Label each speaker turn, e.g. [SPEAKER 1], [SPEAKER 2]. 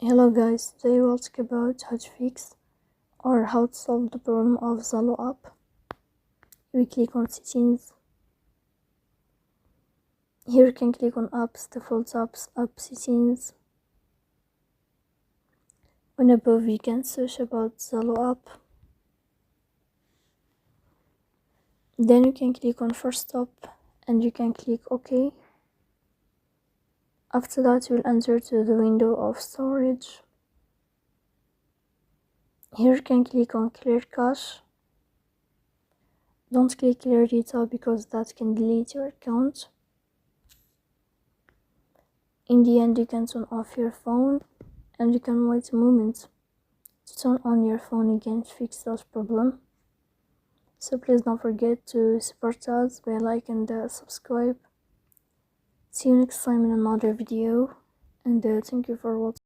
[SPEAKER 1] Hello guys, today we'll talk about how to fix or how to solve the problem of Zalo app. We click on settings. Here you can click on apps, default apps, app settings. On above you can search about Zalo app. Then you can click on first stop and you can click OK. After that you will enter to the window of storage. Here you can click on clear cache. Don't click clear data because that can delete your account. In the end you can turn off your phone and you can wait a moment to turn on your phone again to fix that problem. So please don't forget to support us by like and subscribe. See you next time in another video, and thank you for watching.